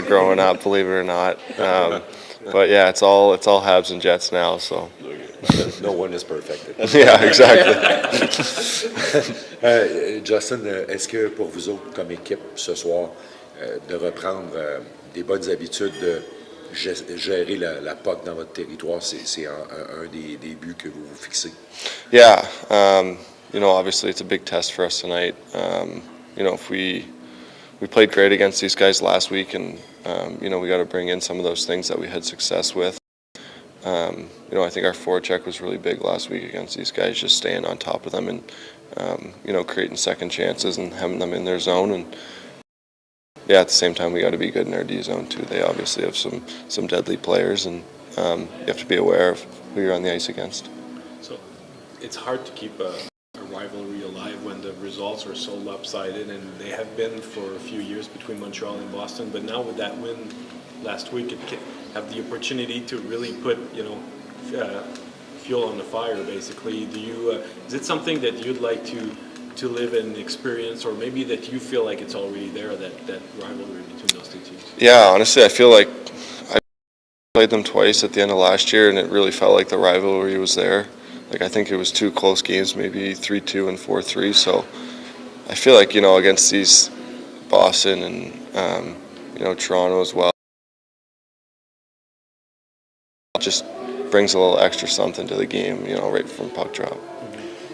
growing up, believe it or not. But yeah, it's all Habs and Jets now. So. No one is perfect. Yeah, exactly. Justin, est-ce que pour vous autres, comme équipe, ce soir, de reprendre des bonnes habitudes de gérer la POC dans votre territoire, c'est un des buts que vous vous fixez? Yeah, obviously it's a big test for us tonight. If we played great against these guys last week, and we got to bring in some of those things that we had success with. I think our forecheck was really big last week against these guys, just staying on top of them and creating second chances and having them in their zone. And yeah, at the same time, we got to be good in our D zone too. They obviously have some deadly players, and you have to be aware of who you're on the ice against. So it's hard to keep a rivalry alive when the results are so lopsided, and they have been for a few years between Montreal and Boston. But now with that win last week, it can have the opportunity to really put fuel on the fire. Basically, is it something that you'd like to live and experience, or maybe that you feel like it's already there, that rivalry between those two teams? Yeah, honestly, I feel like I played them twice at the end of last year, and it really felt like the rivalry was there. Like, I think it was 2 close games, maybe 3-2 and 4-3. So I feel like, against these Boston and, Toronto as well, it just brings a little extra something to the game, right from puck drop.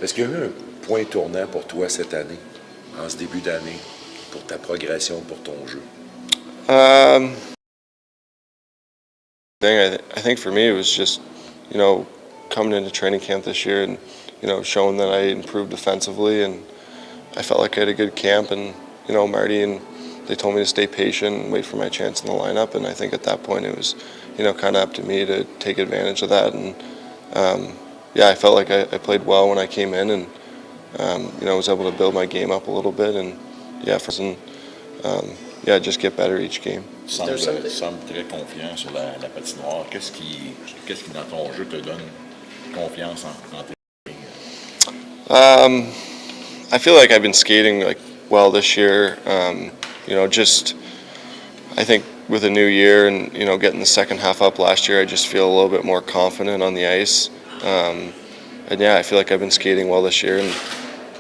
Est-ce qu'il y a eu un point tournant pour toi cette année, en ce début d'année, pour ta progression, pour ton jeu? I think for me it was just, coming into training camp this year and, showing that I improved defensively, and I felt like I had a good camp, and, Marty and they told me to stay patient and wait for my chance in the lineup, and I think at that point it was, kind of up to me to take advantage of that, and I felt like I played well when I came in, and was able to build my game up a little bit, and just get better each game. Tu sembles très confiant sur la patinoire. Qu'est-ce qui dans ton jeu te donne confiance en tes games? I feel like I've been skating well this year. I think with a new year and getting the second half up last year, I just feel a little bit more confident on the ice. I feel like I've been skating well this year, and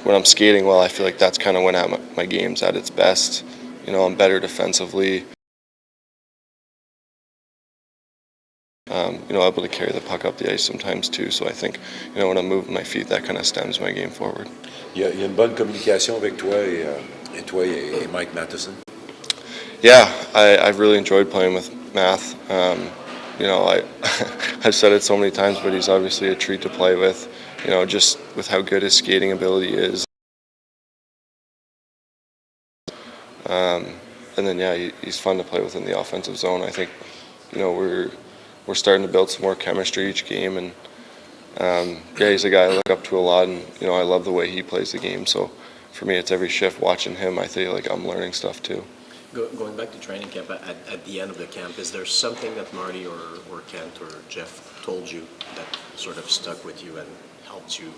when I'm skating well, I feel like that's kind of when my game's at its best. I'm better defensively. Able to carry the puck up the ice sometimes too. So I think, when I'm moving my feet, that kind of stems my game forward. Il y a une bonne communication avec toi et Mike Matheson. Yeah, I've really enjoyed playing with Math. I've said it so many times, but he's obviously a treat to play with. Just with how good his skating ability is. And then he's fun to play with in the offensive zone. I think, we're starting to build some more chemistry each game, and he's a guy I look up to a lot, and I love the way he plays the game. So for me, it's every shift watching him. I feel like I'm learning stuff too. Going back to training camp, at the end of the camp, is there something that Marty or Kent or Jeff told you that sort of stuck with you and helped you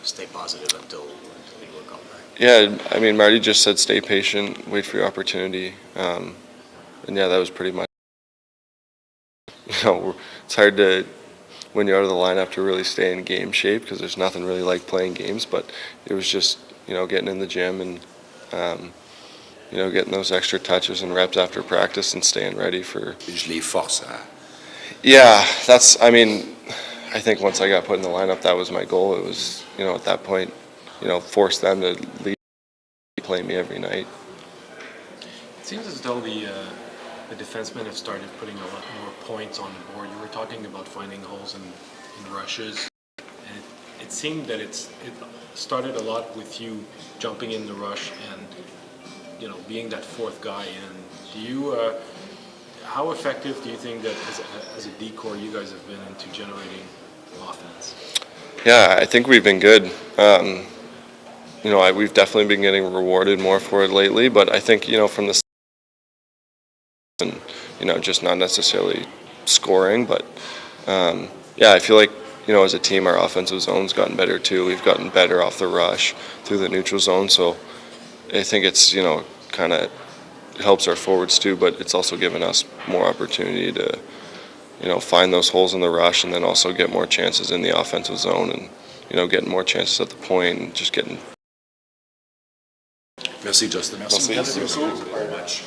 stay positive until you were called back? Yeah, I mean, Marty just said stay patient, wait for your opportunity, and that was pretty much. It's hard to, when you're out of the lineup, to really stay in game shape because there's nothing really like playing games. But it was just getting in the gym and getting those extra touches and reps after practice and staying ready for. Je les force. Yeah, I think once I got put in the lineup, that was my goal. It was at that point, force them to play me every night. It seems as though the defensemen have started putting a lot more points on the board. You were talking about finding holes in rushes, and it seemed that it started a lot with you jumping in the rush and being that fourth guy. And do you how effective do you think that as a decor you guys have been into generating offense? Yeah, I think we've been good. We've definitely been getting rewarded more for it lately, but I think from the and just not necessarily scoring, but I feel like as a team our offensive zone's gotten better too. We've gotten better off the rush through the neutral zone, so I think it's kind of helps our forwards too, but it's also given us more opportunity to, find those holes in the rush and then also get more chances in the offensive zone and, getting more chances at the point and just getting. Merci, Justin. Merci. very much.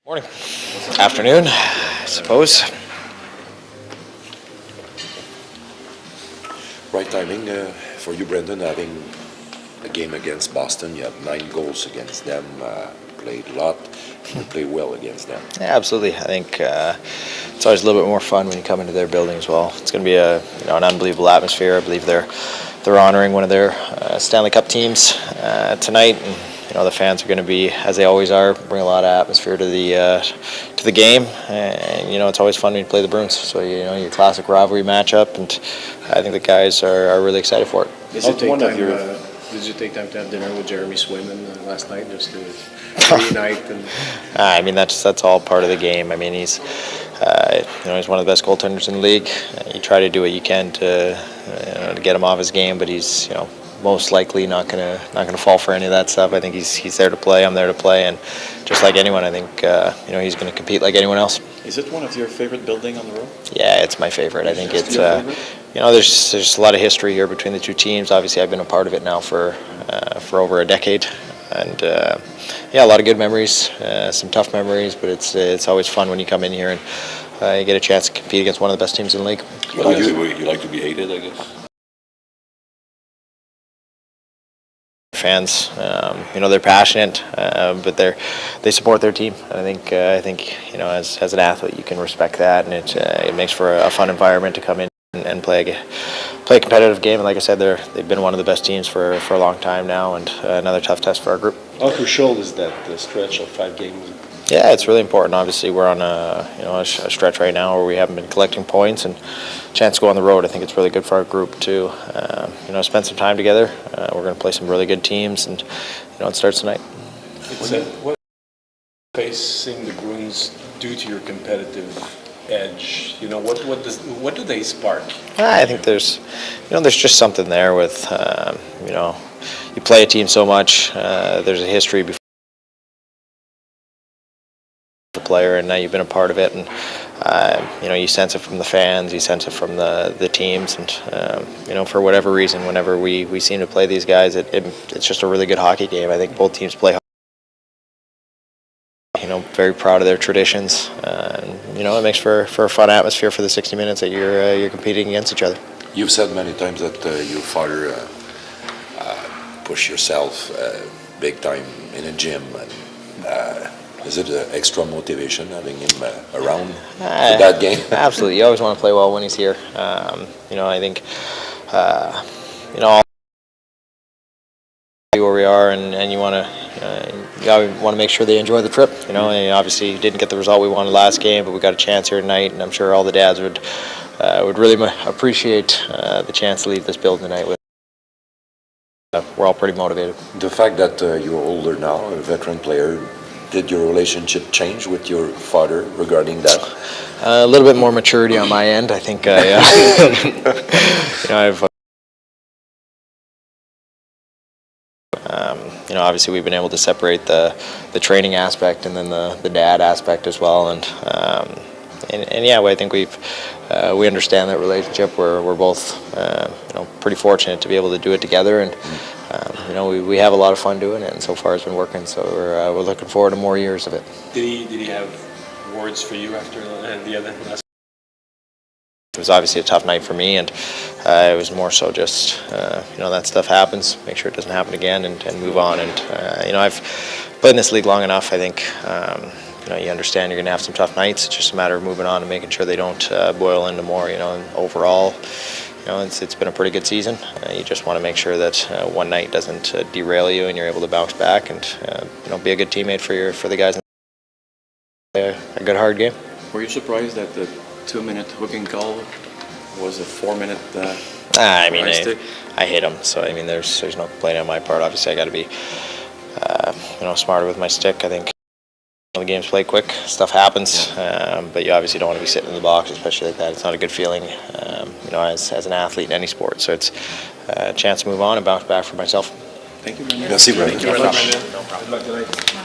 Morning. Afternoon, I suppose. Right timing for you, Brendan, having a game against Boston. You have 9 goals against them. Played a lot. You play well against them. Yeah, absolutely. I think it's always a little bit more fun when you come into their building as well. It's going to be an unbelievable atmosphere. I believe they're honoring one of their Stanley Cup teams tonight, and the fans are going to be, as they always are, bring a lot of atmosphere to the game. And it's always fun when you play the Bruins. So your classic rivalry matchup, and I think the guys are really excited for it. Did you take time to have dinner with Jeremy Swayman last night just to reunite? I mean, that's all part of the game. I mean, he's he's one of the best goaltenders in the league. You try to do what you can to get him off his game, but he's most likely not gonna fall for any of that stuff. I think he's there to play. I'm there to play, and just like anyone, I think he's going to compete like anyone else. Is it one of your favorite buildings on the road? Yeah, it's my favorite. I think it's there's a lot of history here between the two teams. Obviously, I've been a part of it now for over a decade, and a lot of good memories, some tough memories, but it's always fun when you come in here and you get a chance to compete against one of the best teams in the league. You like to be hated, I guess? Fans, they're passionate, but they support their team. I think as an athlete, you can respect that, and it makes for a fun environment to come in and play a competitive game. And like I said, they've been one of the best teams for a long time now, and another tough test for our group. How crucial is that stretch of 5 games? Yeah, it's really important. Obviously, we're on a stretch right now where we haven't been collecting points, and chance to go on the road. I think it's really good for our group to spend some time together. We're going to play some really good teams, and it starts tonight. What facing the Bruins do to your competitive edge? What do they spark? I think there's just something there with you play a team so much. There's a history before the player, and now you've been a part of it, and you sense it from the fans, you sense it from the teams, and for whatever reason, whenever we seem to play these guys, it's just a really good hockey game. I think both teams play. Very proud of their traditions, and it makes for a fun atmosphere for the 60 minutes that you're competing against each other. You've said many times that your father pushed yourself big time in a gym. And, is it an extra motivation having him around for that game? Absolutely. You always want to play well when he's here. I think, where we are, and you want to make sure they enjoy the trip. And obviously didn't get the result we wanted last game, but we got a chance here tonight, and I'm sure all the dads would really appreciate the chance to leave this building tonight with. We're all pretty motivated. The fact that you're older now, a veteran player, did your relationship change with your father regarding that? A little bit more maturity on my end. I think I've. Obviously we've been able to separate the training aspect and then the dad aspect as well, and I think we understand that relationship. We're both pretty fortunate to be able to do it together, and we have a lot of fun doing it, and so far it's been working. So we're looking forward to more years of it. Did he have words for you after the other last? It was obviously a tough night for me, and it was more so just that stuff happens. Make sure it doesn't happen again, and move on. And I've played in this league long enough. I think you understand you're going to have some tough nights. It's just a matter of moving on and making sure they don't boil into more. And overall, it's been a pretty good season. You just want to make sure that one night doesn't derail you and you're able to bounce back and be a good teammate for the guys. A good hard game. Were you surprised that the 2-minute hooking call was a 4-minute? I hit him, so there's no complaint on my part. Obviously, I got to be smarter with my stick. I think the game's played quick, stuff happens, but you obviously don't want to be sitting in the box, especially like that. It's not a good feeling, as an athlete in any sport. So it's a chance to move on and bounce back for myself. Thank you, Brendan. Merci, Brendan. Thank you very much, Brendan. No problem. Good luck tonight.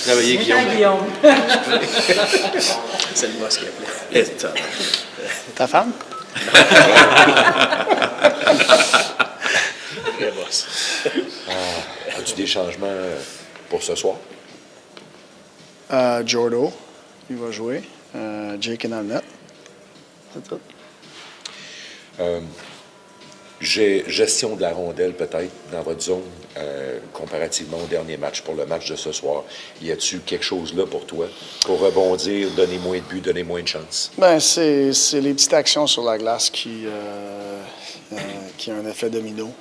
Travailler, Guillaume. C'est le boss qui appelait. Ta femme? Le boss. As-tu des changements pour ce soir? Jordo, il va jouer. Jake est dans le net. C'est tout. Gestion de la rondelle, peut-être, dans votre zone, comparativement au dernier match, pour le match de ce soir. Y a-t-il quelque chose là pour toi, pour rebondir, donner moins de buts, donner moins de chances? Ben, c'est les petites actions sur la glace qui ont un effet domino.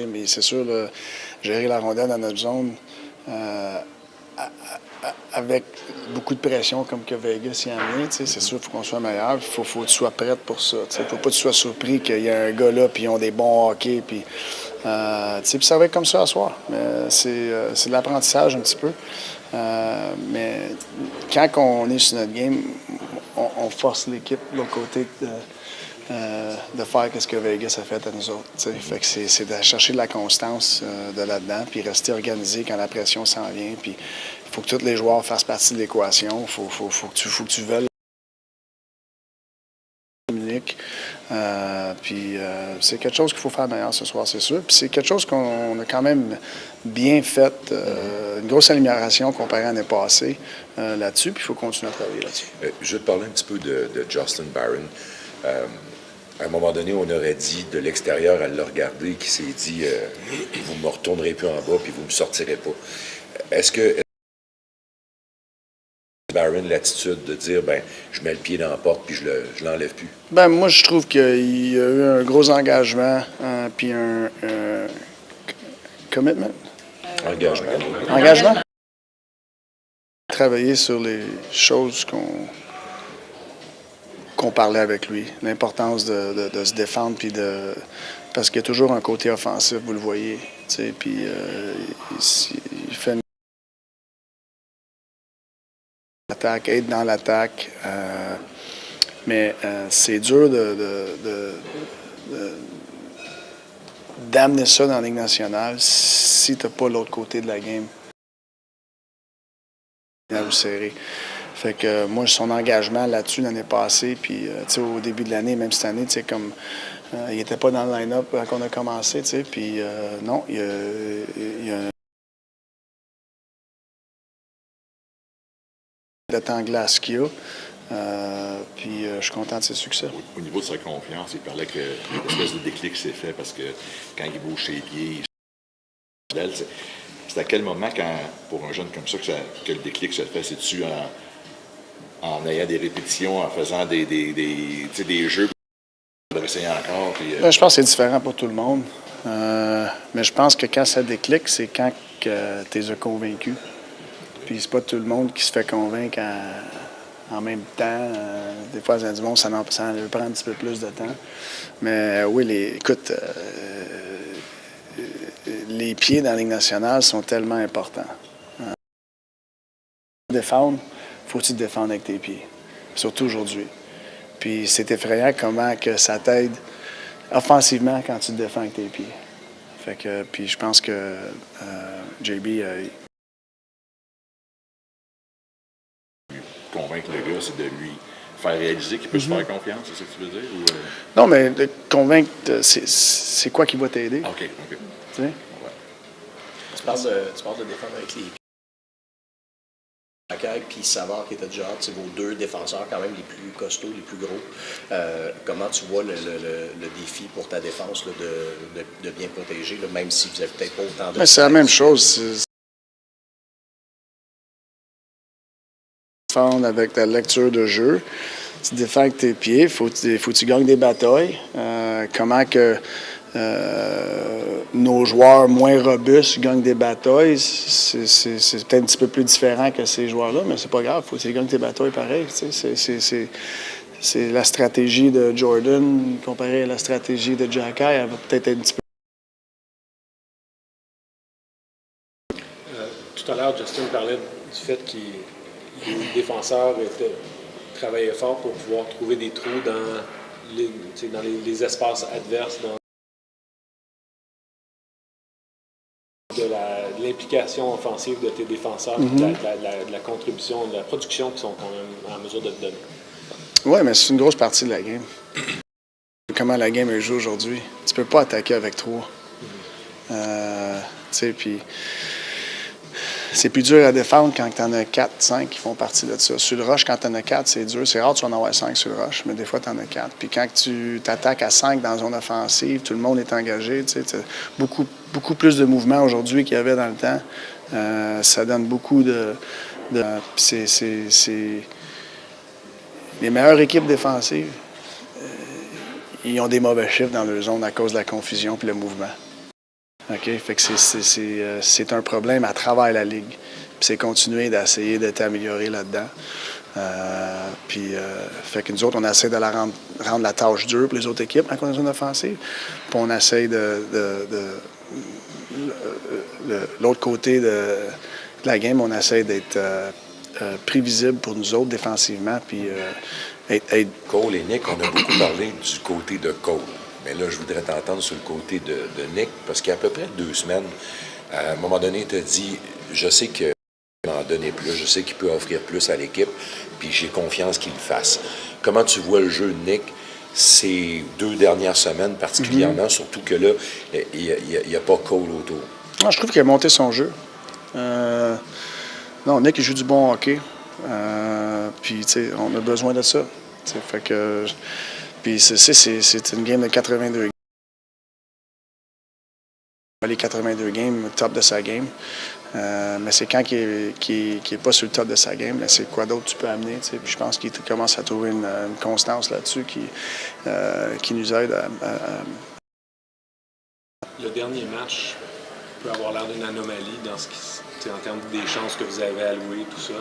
Mais c'est sûr, là, gérer la rondelle dans notre zone avec beaucoup de pression comme que Vegas y a amené, c'est sûr qu'il faut qu'on soit meilleur. Il faut que tu sois prête pour ça. Il ne faut pas que tu sois surpris qu'il y a un gars là, puis ils ont des bons hockey. Puis ça va être comme ça à soir. Mais c'est de l'apprentissage un petit peu. Mais quand on est sur notre game, on force l'équipe de l'autre côté de faire ce que Vegas a fait à nous autres. Fait que c'est de chercher de la constance de là-dedans, puis rester organisé quand la pression s'en vient. Puis il faut que tous les joueurs fassent partie de l'équation. Il faut que tu veuilles communiquer. Puis c'est quelque chose qu'il faut faire meilleur ce soir, c'est sûr. Puis c'est quelque chose qu'on a quand même bien fait, une grosse amélioration comparée à l'année passée là-dessus, puis il faut continuer à travailler là-dessus. Je vais te parler un petit peu de Justin Barron. À un moment donné, on aurait dit de l'extérieur, à le regarder, qui s'est dit vous ne me retournerez plus en bas puis vous ne me sortirez pas. Est-ce que Barron l'attitude de dire ben je mets le pied dans la porte puis je l'enlève plus? Ben moi je trouve qu'il y a eu un gros engagement puis un commitment. Engagement. Travailler sur les choses qu'on parlait avec lui, l'importance de se défendre puis parce qu'il y a toujours un côté offensif, vous le voyez, puis il fait une attaque, être dans l'attaque, mais c'est dur d'amener ça dans la Ligue nationale si tu n'as pas l'autre côté de la game. Serré. Fait que moi, son engagement là-dessus l'année passée, puis au début de l'année, même cette année, comme il n'était pas dans le line-up quand on a commencé, puis non, il y a le temps glace qu'il y a. Puis je suis content de ses succès. Au niveau de sa confiance, il parlait que l'espèce de déclic s'est fait parce que quand il bouge ses pieds, c'est à quel moment, pour un jeune comme ça, que le déclic se fait? C'est-tu en ayant des répétitions, en faisant des jeux pour essayer encore? Puis, je pense que c'est différent pour tout le monde. Mais je pense que quand ça déclic, c'est quand tu es convaincu. Puis c'est pas tout le monde qui se fait convaincre en même temps. Des fois, du monde, ça prend un petit peu plus de temps. Mais oui, écoute, les pieds dans la Ligue nationale sont tellement importants. Défendre, faut que tu te défendes avec tes pieds. Surtout aujourd'hui. Puis c'est effrayant comment que ça t'aide offensivement quand tu te défends avec tes pieds. Fait que, puis je pense que JB... convaincre le gars, c'est de lui faire réaliser qu'il peut se faire confiance, c'est ça que tu veux dire? Ou, Non, mais de convaincre, c'est quoi qui va t'aider? OK. Tu sais? Ouais. Tu parles de défendre avec les pieds. Gallagher puis Savard qui étaient déjà c'est vos deux défenseurs quand même les plus costauds, les plus gros. Comment tu vois le défi pour ta défense là, de bien protéger, là, même si vous n'avez peut-être pas autant de... Mais c'est la même chose. Défendre avec ta lecture de jeu. Tu défends avec tes pieds. Faut que tu gagnes des batailles. Comment que nos joueurs moins robustes gagnent des batailles, c'est peut-être un petit peu plus différent que ces joueurs-là, mais c'est pas grave. Faut que tu gagnes tes batailles pareil. C'est la stratégie de Jordan comparée à la stratégie de Gallagher. Elle va peut-être être un petit peu... Tout à l'heure, Justin parlait du fait que les défenseurs travaillaient fort pour pouvoir trouver des trous dans les espaces adverses, de l'implication offensive de tes défenseurs, de la contribution, de la production qui sont quand même en mesure de te donner. Oui, mais c'est une grosse partie de la game. Comment la game est jouée aujourd'hui. Tu peux pas attaquer avec 3. Tu sais, puis c'est plus dur à défendre quand tu en as 4, 5 qui font partie de ça. Sur le rush, quand tu en as 4, c'est dur. C'est rare que tu en avoir 5 sur le rush, mais des fois, tu en as 4. Puis quand tu t'attaques à 5 dans la zone offensive, tout le monde est engagé. Tu sais, beaucoup plus de mouvements aujourd'hui qu'il y avait dans le temps. Ça donne beaucoup de c'est les meilleures équipes défensives, ils ont des mauvais chiffres dans leur zone à cause de la confusion et le mouvement. OK? Fait que c'est un problème à travers la Ligue. Puis c'est continuer d'essayer d'être amélioré là-dedans. Fait que nous autres, on essaie de rendre la tâche dure pour les autres équipes en condition offensive. Puis on essaie l'autre côté de la game, on essaie d'être prévisible pour nous autres défensivement. Puis être... Cole et Nick, on a beaucoup parlé du côté de Cole. Mais là, je voudrais t'entendre sur le côté de Nick, parce qu'il y a à peu près 2 semaines, à un moment donné, il t'a dit, je sais qu'il peut en donner plus, je sais qu'il peut offrir plus à l'équipe, puis j'ai confiance qu'il le fasse. Comment tu vois le jeu de Nick ces 2 dernières semaines particulièrement, surtout que là, il n'y a pas Cole autour? Je trouve qu'il a monté son jeu. Non, Nick, il joue du bon hockey. Puis, tu sais, on a besoin de ça. Fait que... Puis c'est une game de 82 games. Les 82 games, top de sa game. Mais c'est quand il n'est pas sur le top de sa game, mais c'est quoi d'autre tu peux amener. Puis je pense qu'il commence à trouver une constance là-dessus qui nous aide à... Le dernier match peut avoir l'air d'une anomalie dans en termes des chances que vous avez allouées, tout ça.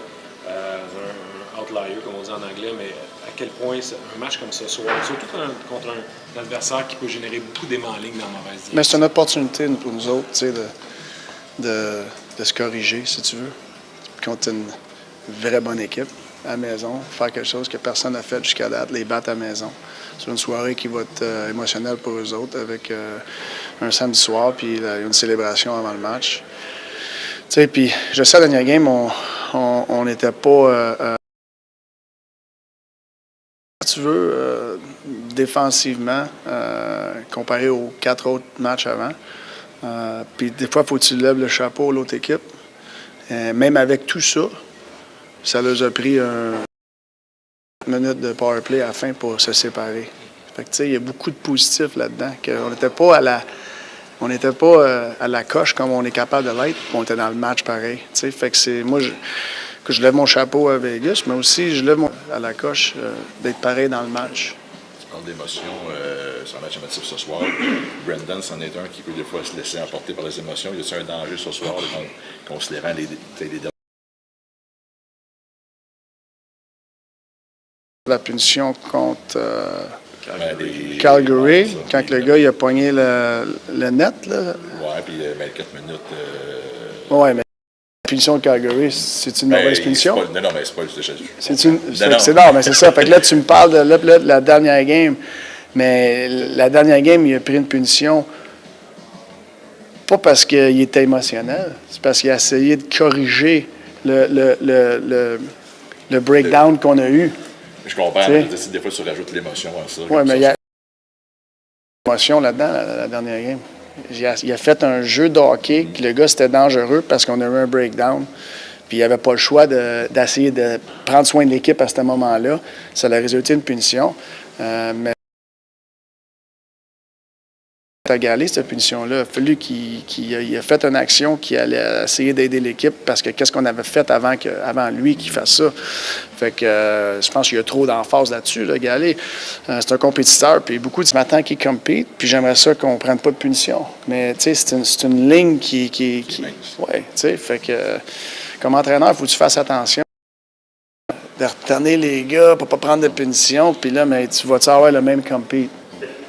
Un outlier, comme on dit en anglais, mais à quel point un match comme ce soir, surtout contre un adversaire qui peut générer beaucoup d'aimants en ligne dans la mauvaise direction. Mais c'est une opportunité pour nous autres, tu sais, de se corriger, si tu veux. Contre une vraie bonne équipe à la maison, faire quelque chose que personne n'a fait jusqu'à date, les battre à la maison. C'est une soirée qui va être émotionnelle pour eux autres, avec un samedi soir, puis une célébration avant le match. Tu sais, puis je sais, à la dernière game, on n'était pas, si tu veux, défensivement, comparé aux 4 autres matchs avant. Puis des fois, il faut que tu lèves le chapeau à l'autre équipe. Même avec tout ça, ça leur a pris 1 minute de power play à la fin pour se séparer. Fait que, tu sais, il y a beaucoup de positifs là-dedans. On n'était pas à la coche comme on est capable de l'être, puis on était dans le match pareil. Tu sais, fait que c'est moi que je lève mon chapeau à Vegas, mais aussi je lève à la coche d'être pareil dans le match. Tu parles d'émotion, c'est un match émotif ce soir. Brendan, c'en est un qui peut des fois se laisser emporter par les émotions. Y a-t-il un danger ce soir, considérant les La punition contre Calgary, quand le gars il a pogné le net. Là. Oui, puis 24 minutes. Oui, mais la punition de Calgary, c'est une mauvaise punition? Non, mais c'est pas juste. Non, mais c'est ça. Fait que là, tu me parles de la dernière game. Mais la dernière game, il a pris une punition pas parce qu'il était émotionnel, c'est parce qu'il a essayé de corriger le breakdown qu'on a eu. Je comprends, mais des fois, tu rajoutes l'émotion à ça. Oui, mais il y a l'émotion là-dedans, la dernière game. Il a fait un jeu de hockey, que le gars, c'était dangereux parce qu'on a eu un breakdown. Puis il n'avait pas le choix d'essayer de prendre soin de l'équipe à ce moment-là. Ça a résulté une punition. Mais à Gallagher, cette punition-là, il a fallu qu'il ait fait une action qui allait essayer d'aider l'équipe parce que qu'est-ce qu'on avait fait avant lui qu'il fasse ça. Fait que je pense qu'il y a trop d'emphase là-dessus, là, Gallagher. C'est un compétiteur, puis beaucoup de matin qui compete, puis j'aimerais ça qu'on ne prenne pas de punition. Mais tu sais, c'est une ligne qui ouais, tu sais, fait que comme entraîneur, il faut que tu fasses attention de retenir les gars pour ne pas prendre de punition, puis là, mais tu vas-tu avoir le même compete?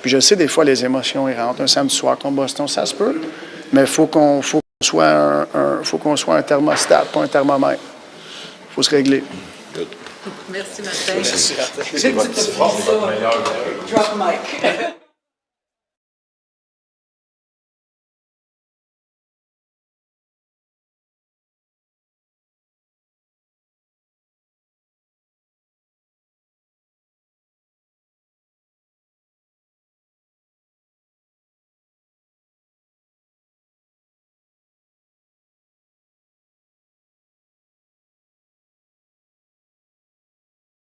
Puis je sais, des fois, les émotions, ils rentrent. Un samedi soir contre Boston, ça se peut. Mais il faut qu'on soit un thermostat, pas un thermomètre. Il faut se régler. Merci, Martin. C'est votre meilleur. Drop mic.